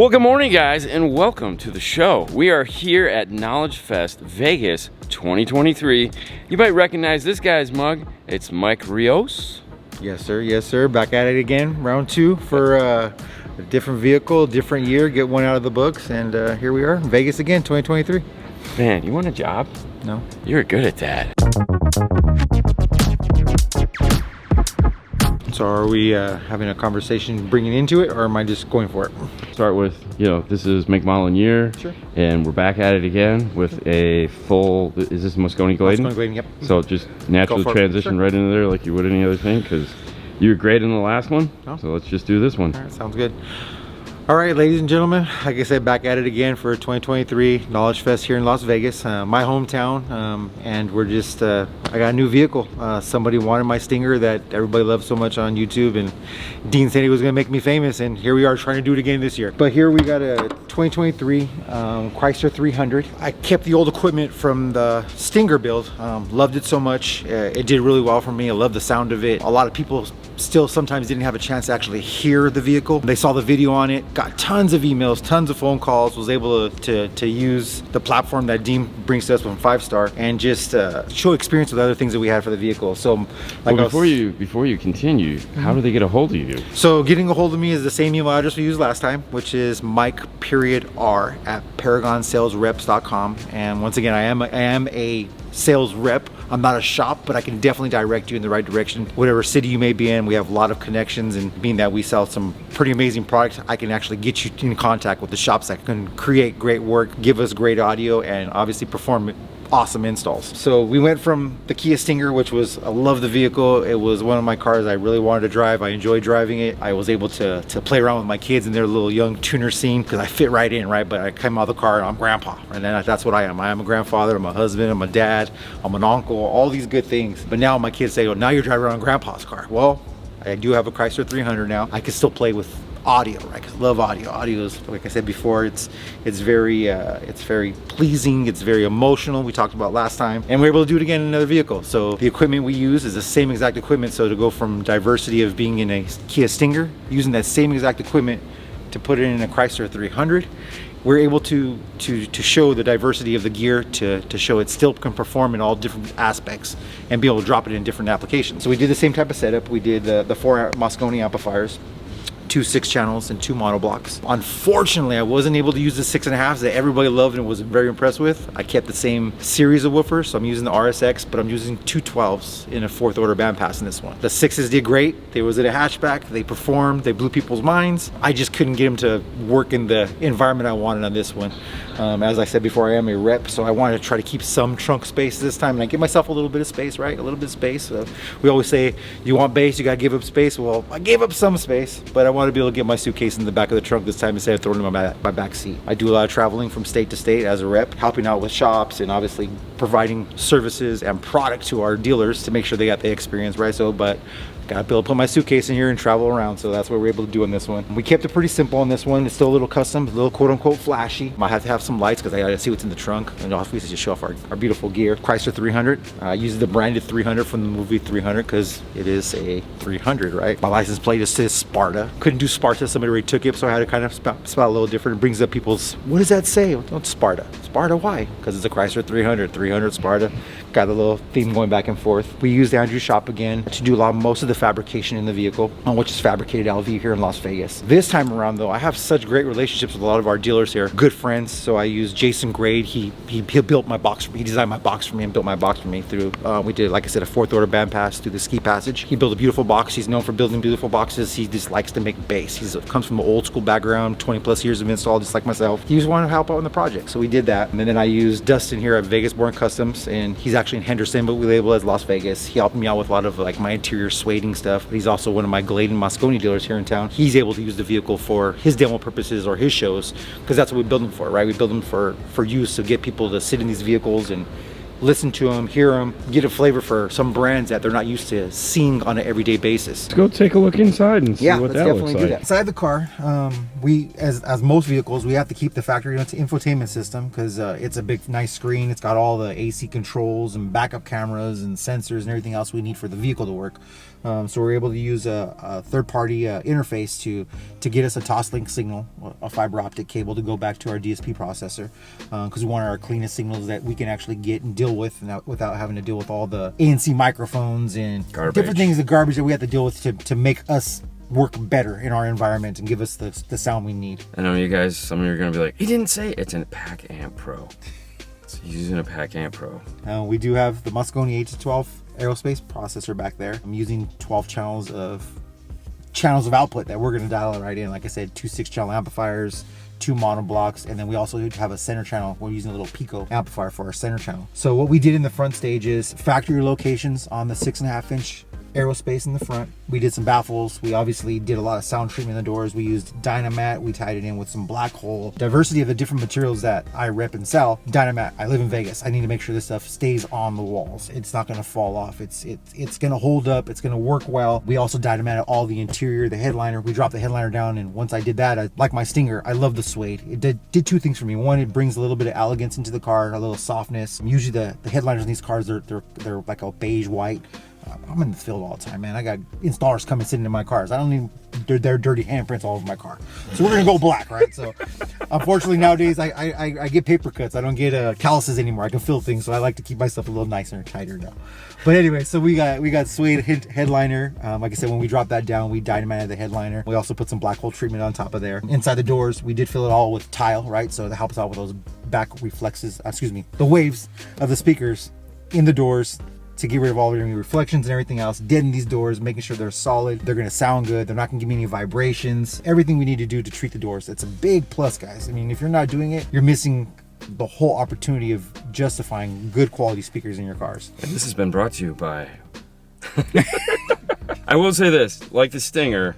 Well, good morning, guys, and welcome to the show. We are here at Knowledge Fest Vegas 2023. You might recognize this guy's mug. It's Mike Rios. Yes, sir. Yes, sir. Back at it again, round two for a different vehicle, different year. Get one out of the books, and here we are, Vegas again, 2023. Man, you want a job? No. You're good at that. So are we having a conversation bringing into it, or am I just going for it? Start with, this is make, model, and year. Sure. And we're back at it again with a full, is this Mosconi Gladen? Mosconi Gladen, yep. So just naturally transition right into there like you would any other thing, because you were great in the last one. Oh. So let's just do this one. All right, sounds good. All right, ladies and gentlemen, like I said, back at it again for 2023 Knowledge Fest here in Las Vegas, my hometown, and we're just, I got a new vehicle. Somebody wanted my Stinger that everybody loves so much on YouTube, and Dean said he was gonna make me famous, and here we are trying to do it again this year. But here we got a 2023 Chrysler 300. I kept the old equipment from the Stinger build, loved it so much. It did really well for me. I love the sound of it. A lot of people still sometimes didn't have a chance to actually hear the vehicle. They saw the video on it, got tons of emails, tons of phone calls, was able to use the platform that Dean brings to us from 5-Star and just show experience with other things that we had for the vehicle. So like, well, before you continue, how do they get a hold of you? So getting a hold of me is the same email address we used last time, which is mike.r@paragonsalesreps.com. And once again, I am a sales rep. I'm not a shop, but I can definitely direct you in the right direction. Whatever city you may be in, we have a lot of connections, and being that we sell some pretty amazing products, I can actually get you in contact with the shops that can create great work, give us great audio, and obviously perform awesome installs. So we went from the Kia Stinger, which was, I love the vehicle. It was one of my cars I really wanted to drive. I enjoyed driving it. I was able to play around with my kids in their little young tuner scene because I fit right in, right? But I came out of the car and I'm grandpa, and then that's what I am. I am a grandfather, I'm a husband, I'm a dad, I'm an uncle, all these good things. But now my kids say, well, now you're driving around grandpa's car. Well, I do have a Chrysler 300 now. I can still play with audio, right? Cause I love audio. Audio is, like I said before, it's very pleasing, it's very emotional. We talked about last time, and we're able to do it again in another vehicle. So the equipment we use is the same exact equipment. So to go from diversity of being in a Kia Stinger, using that same exact equipment to put it in a Chrysler 300, we're able to show the diversity of the gear, to show it still can perform in all different aspects and be able to drop it in different applications. So we did the same type of setup. We did the 4 Mosconi amplifiers, 2 6-channels and 2 monoblocks. Unfortunately, I wasn't able to use the 6.5s that everybody loved and was very impressed with. I kept the same series of woofers, so I'm using the RSX, but I'm using 2 12s in a 4th order bandpass in this one. The 6s did great. They was in a hatchback, they performed, they blew people's minds. I just couldn't get them to work in the environment I wanted on this one. As I said before, I am a rep, so I wanted to try to keep some trunk space this time, and I give myself a little bit of space, right? A little bit of space. We always say, you want base, you gotta give up space. Well, I gave up some space, but I want to be able to get my suitcase in the back of the trunk this time instead of throwing it in my back seat. I do a lot of traveling from state to state as a rep, helping out with shops and obviously providing services and product to our dealers to make sure they got the experience, right? So, but gotta be able to put my suitcase in here and travel around, so that's what we're able to do on this one. We kept it pretty simple on this one. It's still a little custom, a little quote-unquote flashy. Might have to have some lights because I gotta see what's in the trunk, and obviously just show off our beautiful gear. Chrysler 300, uses the branded 300 from the movie 300 because it is a 300, right? My license plate is says Sparta. Couldn't do Sparta, somebody already took it, so I had to kind of spell a little different. It brings up people's, what does that say? Oh, it's Sparta. Sparta, why? Because it's a Chrysler 300 Sparta. Got a little theme going back and forth. We used Andrew's shop again to do most of the fabrication in the vehicle, which is fabricated LV here in Las Vegas. This time around though, I have such great relationships with a lot of our dealers here, good friends. So I used Jason Grade. He built my box for me. He designed my box for me and built my box for me through, we did, like I said, a 4th order bandpass through the ski passage. He built a beautiful box. He's known for building beautiful boxes. He just likes to make bass. He comes from an old school background, 20+ years of install, just like myself. He just wanted to help out in the project, so we did that. And then I used Dustin here at Vegas Born Customs, and he's actually in Henderson, but we label as Las Vegas. He helped me out with a lot of like my interior sueding stuff. He's also one of my Gladen Mosconi dealers here in town. He's able to use the vehicle for his demo purposes or his shows, because that's what we build them for, right? We build them for use, to get people to sit in these vehicles and listen to them, hear them, get a flavor for some brands that they're not used to seeing on an everyday basis. Let's go take a look inside and see what that looks like. Inside the car, we, as most vehicles, we have to keep the factory infotainment system because it's a big, nice screen. It's got all the AC controls and backup cameras and sensors and everything else we need for the vehicle to work. So we're able to use a third-party interface to get us a Toslink signal, a fiber optic cable to go back to our DSP processor, because we want our cleanest signals that we can actually get and deal with without having to deal with all the ANC microphones and different things, the garbage that we have to deal with to make us work better in our environment and give us the sound we need. I know you guys, some of you are going to be like, he didn't say it's a Pack Amp Pro. He's using a Pack Amp Pro. We do have the Mosconi 8-12 aerospace processor back there. I'm using 12 channels of output that we're going to dial it right in. Like I said, 2 6-channel amplifiers, 2 mono blocks, and then we also have a center channel. We're using a little Pico amplifier for our center channel. So what we did in the front stage is factory locations on the 6.5-inch aerospace in the front. We did some baffles. We obviously did a lot of sound treatment in the doors. We used Dynamat. We tied it in with some black hole. Diversity of the different materials that I rep and sell. Dynamat, I live in Vegas. I need to make sure this stuff stays on the walls. It's not going to fall off. It's going to hold up. It's going to work well. We also Dynamated all the interior, the headliner. We dropped the headliner down, and once I did that, like my Stinger, I love the suede. It did 2 things for me. One, it brings a little bit of elegance into the car, a little softness. Usually the headliners in these cars, they're like a beige white. I'm in the field all the time, man. I got installers coming sitting in my cars. I don't need their dirty handprints all over my car. So we're gonna go black, right? So unfortunately nowadays I get paper cuts. I don't get calluses anymore. I can feel things, so I like to keep myself a little nicer and tighter now. But anyway, so we got suede headliner. Like I said, when we dropped that down, we Dynamated the headliner. We also put some black hole treatment on top of there. Inside the doors, we did fill it all with tile, right? So that helps out with those back reflexes. The waves of the speakers in the doors, to get rid of all the reflections and everything else, deaden these doors, making sure they're solid, they're going to sound good, they're not going to give me any vibrations, everything we need to do to treat the doors. It's a big plus, guys. I mean, if you're not doing it, you're missing the whole opportunity of justifying good quality speakers in your cars. And this has been brought to you by I will say this, like the Stinger,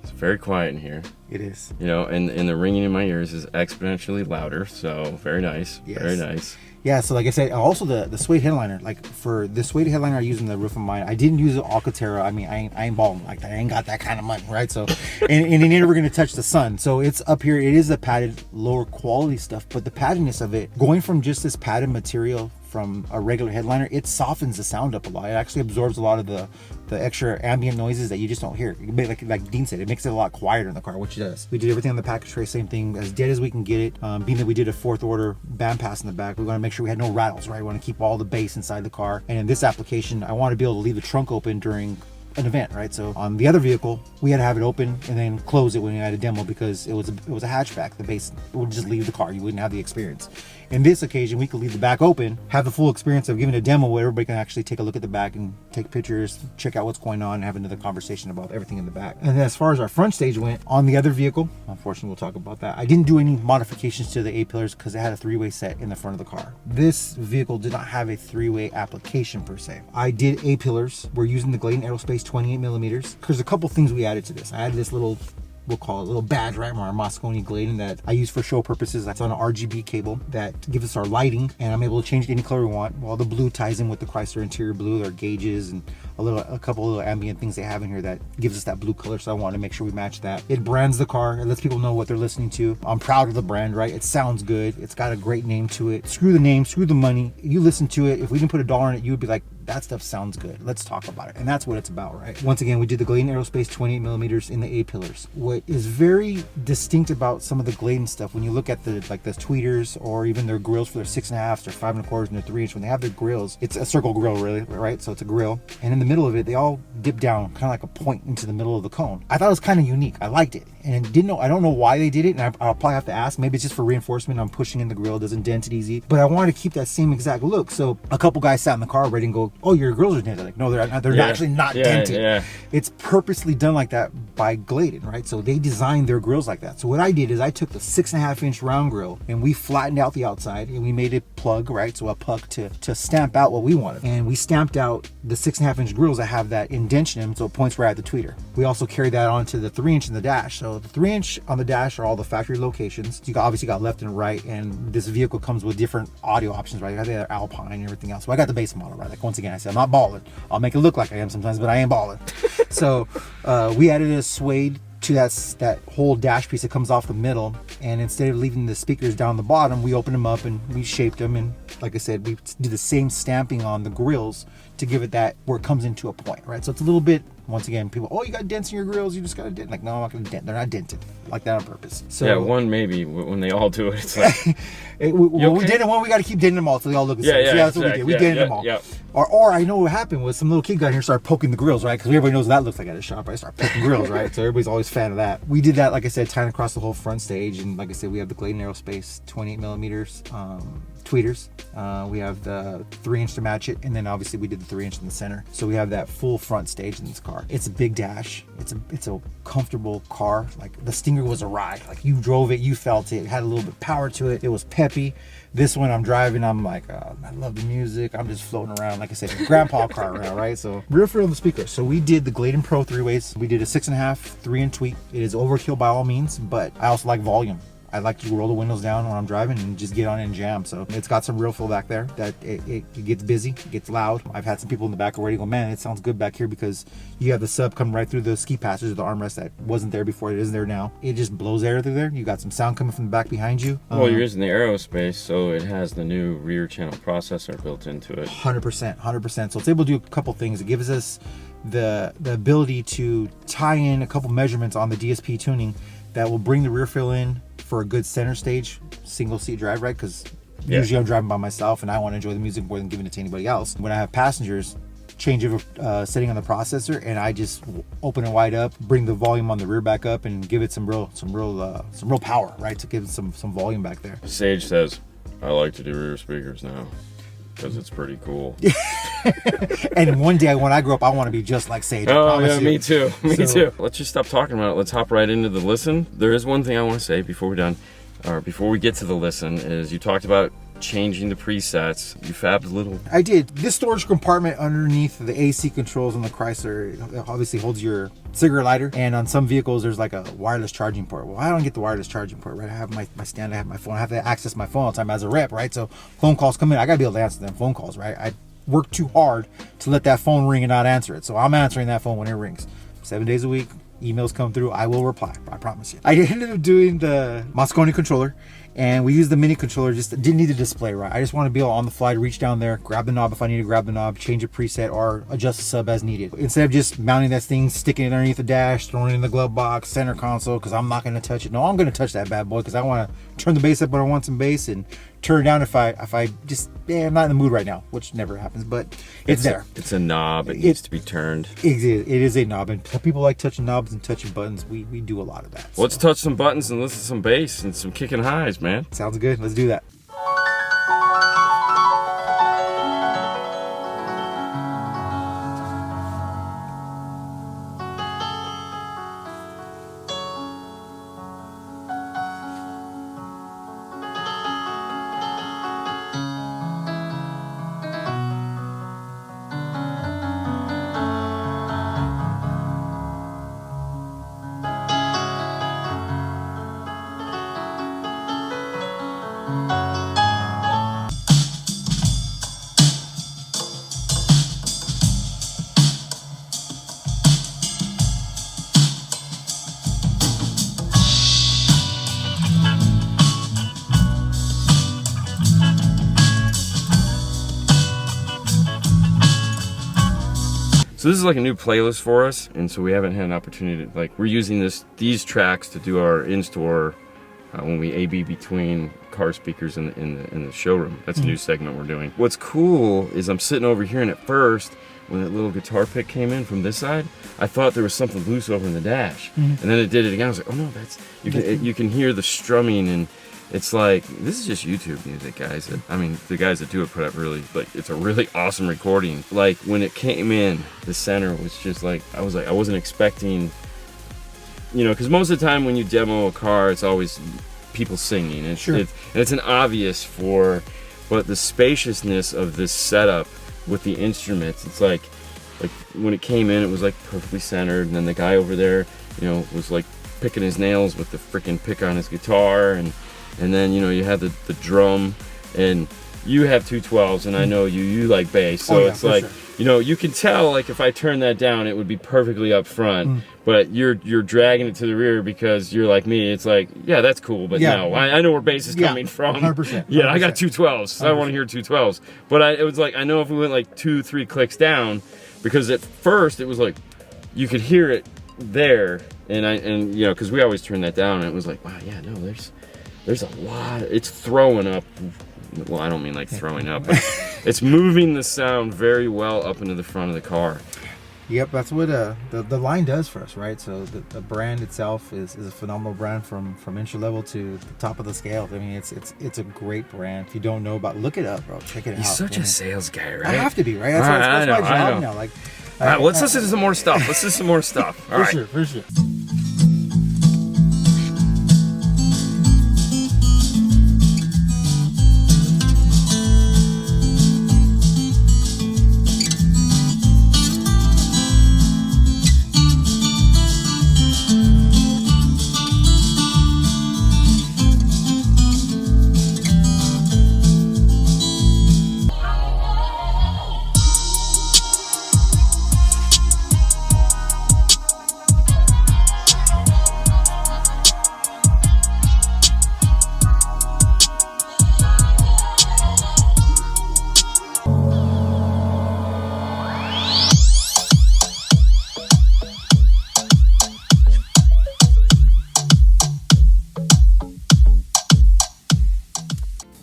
it's very quiet in here. It is. You know, and the ringing in my ears is exponentially louder, so very nice. Yes. Very nice. Yeah, so like I said, also the suede headliner, like for the suede headliner I use in the roof of mine, I didn't use an Alcantara. I mean, I ain't balling like that. I ain't got that kind of money, right? So, and it ain't ever going to touch the sun. So it's up here. It is the padded, lower quality stuff, but the paddedness of it, going from just this padded material from a regular headliner, it softens the sound up a lot. It actually absorbs a lot of the extra ambient noises that you just don't hear. Like Dean said, it makes it a lot quieter in the car, which it does. We did everything on the package tray, same thing, as dead as we can get it. Being that we did a 4th order band pass in the back, we want to make sure we had no rattles, right? We want to keep all the bass inside the car. And in this application, I want to be able to leave the trunk open during an event, right? So on the other vehicle, we had to have it open and then close it when we had a demo because it was a hatchback. The bass would just leave the car. You wouldn't have the experience. In this occasion, we could leave the back open, have the full experience of giving a demo where everybody can actually take a look at the back and take pictures, check out what's going on, and have another conversation about everything in the back. And as far as our front stage went, on the other vehicle, unfortunately, we'll talk about that. I didn't do any modifications to the A-pillars because it had a 3-way set in the front of the car. This vehicle did not have a 3-way application per se. I did A-pillars. We're using the Glade Aerospace 28 millimeters. There's a couple things we added to this. I added this little, we'll call it a little badge, right, from our Mosconi Glade, and that I use for show purposes. That's on an RGB cable that gives us our lighting, and I'm able to change it any color we want. Well, the blue ties in with the Chrysler interior blue, their gauges, and a couple of little ambient things they have in here that gives us that blue color, so I want to make sure we match that. It brands the car. It lets people know what they're listening to. I'm proud of the brand, right? It sounds good. It's got a great name to it. Screw the name, screw the money. You listen to it. If we didn't put $1 in it, you would be like, that stuff sounds good. Let's talk about it. And that's what it's about, right? Once again, we did the Glade Aerospace 28 millimeters in the A-pillars. What is very distinct about some of the Glade stuff, when you look at the tweeters or even their grills for their 6.5s, their 5.25s, and their 3-inch, when they have their grills, it's a circle grill, really, right? So it's a grill. And in the middle of it, they all dip down, kind of like a point into the middle of the cone. I thought it was kind of unique. I liked it. And I don't know why they did it, and I'll probably have to ask. Maybe it's just for reinforcement. I'm pushing in the grill, it doesn't dent it easy. But I wanted to keep that same exact look. So a couple guys sat in the car ready and go, "Oh, your grills are dented." Like, no, they're actually not dented. Yeah. It's purposely done like that by Glade, right? So they designed their grills like that. So what I did is I took the 6.5-inch round grill and we flattened out the outside and we made a plug, right? So a puck to stamp out what we wanted. And we stamped out the 6.5-inch grills that have that indentation in them, so it points right at the tweeter. We also carried that onto the 3-inch in the dash. So the 3-inch on the dash are all the factory locations. You obviously got left and right, and this vehicle comes with different audio options, right? You got the Alpine and everything else. So I got the base model, right? Like, once again, I said I'm not balling. I'll make it look like I am sometimes, but I ain't balling. So we added a suede to that whole dash piece that comes off the middle, and instead of leaving the speakers down the bottom, we opened them up and we shaped them, and like I said, we do the same stamping on the grills to give it that where it comes into a point, right? So it's a little bit, once again, people, oh, you got dents in your grills, you just got a dent. Like, no, I'm not gonna dent. They're not dented like that on purpose. So yeah, one maybe when they all do it, it's like we did it one. We got to keep denting them all so they all look the same. Yeah, so that's what we did. We dented them all. Yeah. Or I know what happened was some little kid got here and started poking the grills, right? Because everybody knows what that looks like at a shop, right? Start poking grills, right? So everybody's always a fan of that. We did that, like I said, tying across the whole front stage, and like I said, we have the Glade Aerospace 28 millimeters tweeters. We have the 3-inch to match it, and then obviously we did the 3-inch in the center. So we have that full front stage in this car. It's a big dash. It's a comfortable car. Like the Stinger was a ride. Like you drove it, you felt it. It had a little bit of power to it. It was peppy. This one I'm driving, I'm like, I love the music. I'm just floating around, like I said, grandpa car around, right? So real free on the speaker. So we did the Glade Pro 3-ways. We did a 6.5 3-inch tweet. It is overkill by all means, but I also like volume. I like to roll the windows down when I'm driving and just get on and jam. So it's got some real feel back there that it gets busy, it gets loud. I've had some people in the back already go, man, it sounds good back here, because you have the sub coming right through the ski passage, the armrest that wasn't there before, it is there now. It just blows air through there. You got some sound coming from the back behind you. Well, you're using the aerospace, so it has the new rear channel processor built into it. 100%. So it's able to do a couple things. It gives us the ability to tie in a couple measurements on the DSP tuning that will bring the rear fill in for a good center stage single seat drive, right? Because usually I'm driving by myself and I want to enjoy the music more than giving it to anybody else. When I have passengers, change of setting on the processor, and I just open it wide up, bring the volume on the rear back up, and give it some real power, right? To give it some volume back there. Sage says, I like to do rear speakers now because it's pretty cool. And one day when I grow up, I want to be just like Sage. Oh yeah, me too. Me too. Let's just stop talking about it. Let's hop right into the listen. There is one thing I want to say before we're done, or before we get to the listen, is you talked about changing the presets. You fabbed a little. I did. This storage compartment underneath the AC controls on the Chrysler, it obviously holds your cigarette lighter, and on some vehicles there's like a wireless charging port. Well, I don't get the wireless charging port, right? I have my stand, I have my phone, I have to access my phone all the time as a rep, right? So phone calls come in, I gotta be able to answer them phone calls, right? I work too hard to let that phone ring and not answer it, so I'm answering that phone when it rings. 7 days a week, emails come through, I will reply, I promise you. I ended up doing the Mosconi controller, and we used the mini controller, just didn't need the display, right? I just want to be able on the fly to reach down there, grab the knob if I need to grab the knob, change a preset, or adjust the sub as needed. Instead of just mounting that thing, sticking it underneath the dash, throwing it in the glove box, center console, because I'm not going to touch it. No, I'm going to touch that bad boy because I want to turn the bass up when I want some bass, and turn it down if I just, I'm not in the mood right now, which never happens, but it's there. It's a knob. It needs to be turned. It is a knob, and people like touching knobs and touching buttons. We do a lot of that. So. Let's touch some buttons and listen to some bass and some kicking highs, man. Sounds good. Let's do that. So this is like a new playlist for us, and so we haven't had an opportunity to, like, we're using these tracks to do our in-store when we A/B between car speakers in the showroom. That's a new segment we're doing. What's cool is I'm sitting over here, and at first, when that little guitar pick came in from this side, I thought there was something loose over in the dash, and then it did it again. I was like, oh no, that's you can hear the strumming, and it's like, this is just YouTube music, guys. I mean, the guys that do it put up really, like, it's a really awesome recording. Like, when it came in, the center was just like, I wasn't expecting, you know, because most of the time when you demo a car, it's always people singing. And sure. It's an obvious but the spaciousness of this setup with the instruments, it's like when it came in, it was like perfectly centered, and then the guy over there, you know, was like picking his nails with the freaking pick on his guitar, and then, you know, you had the drum, and you have 212s, and I know you like bass, so it's like, sure. you know, you can tell, like, if I turn that down, it would be perfectly up front, but you're dragging it to the rear because you're like me. It's like, yeah, that's cool, but no, I know where bass is coming from. 100%. Yeah, I got 212s, so I want to hear 212s. But it was like, I know if we went like 2-3 clicks down, because at first it was like, you could hear it there, and you know, because we always turn that down, and it was like, wow, yeah, no, there's a lot, it's throwing up. Well, I don't mean like throwing up, but it's moving the sound very well up into the front of the car. Yep, that's what the line does for us, right? So the brand itself is a phenomenal brand from entry level to the top of the scale. I mean, it's a great brand. If you don't know about, look it up, bro. Check it out. He's such a sales guy, right? I have to be, right? That's my job now. Like, all right, let's listen to some more stuff. Let's listen to some more stuff. All right. For sure.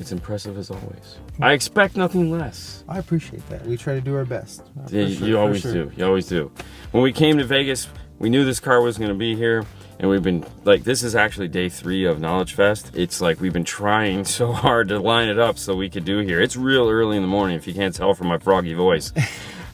It's impressive as always. I expect nothing less. I appreciate that. We try to do our best. Yeah, you always do. You always do. When we came to Vegas, we knew this car was going to be here, and we've been like, this is actually day 3 of Knowledge Fest. It's like we've been trying so hard to line it up so we could do here. It's real early in the morning, if you can't tell from my froggy voice.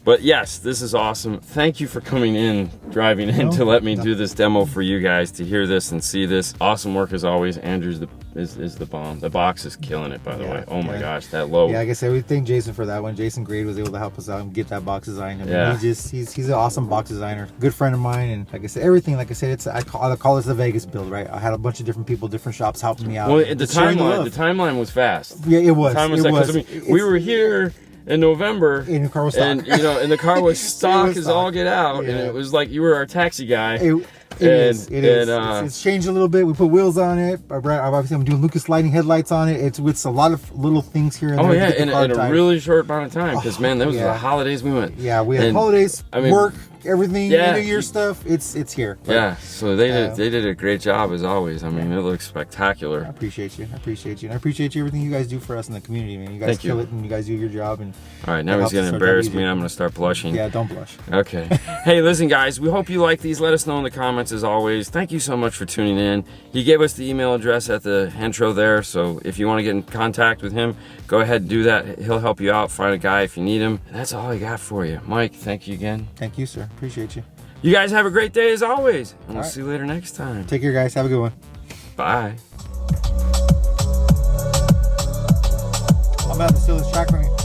But yes, this is awesome. Thank you for coming in, driving in to let me do this demo for you guys to hear this and see this. Awesome work as always. Andrew's is the bomb. The box is killing it, by the way. Oh my gosh, that low. Yeah, like I said, we thank Jason for that one. Jason Grade was able to help us out and get that box designed. I mean, he's an awesome box designer, good friend of mine, and like I said, everything. Like I said, I call this the Vegas build, right? I had a bunch of different people, different shops helping me out. Well, the timeline was fast. Yeah, it was. The time was fast. I mean, we were here in November, and the car was stock. And you know, and the car was stock as all get out, and it was like you were our taxi guy. It is. It's changed a little bit. We put wheels on it. Obviously, I'm doing Lucas lighting headlights on it. It's a lot of little things here and there. Oh yeah, in a really short amount of time. Because man, those were the holidays we went. Yeah, we had holidays, work, everything, New Year stuff. It's here. But, yeah, so they did a great job as always. I mean, it looks spectacular. I appreciate you. And I appreciate everything you guys do for us in the community, man. You guys kill it, and you guys do your job. And all right, now he's gonna embarrass me, and I'm gonna start blushing. Yeah, don't blush. Okay. Hey, listen, guys. We hope you like these. Let us know in the comments as always. Thank you so much for tuning in. He gave us the email address at the intro there, so if you want to get in contact with him, go ahead and do that. He'll help you out. Find a guy if you need him. And that's all I got for you. Mike, thank you again. Thank you, sir. Appreciate you. You guys have a great day as always, and we'll see you later next time. Take care, guys. Have a good one. Bye. I'm about to steal this track from you.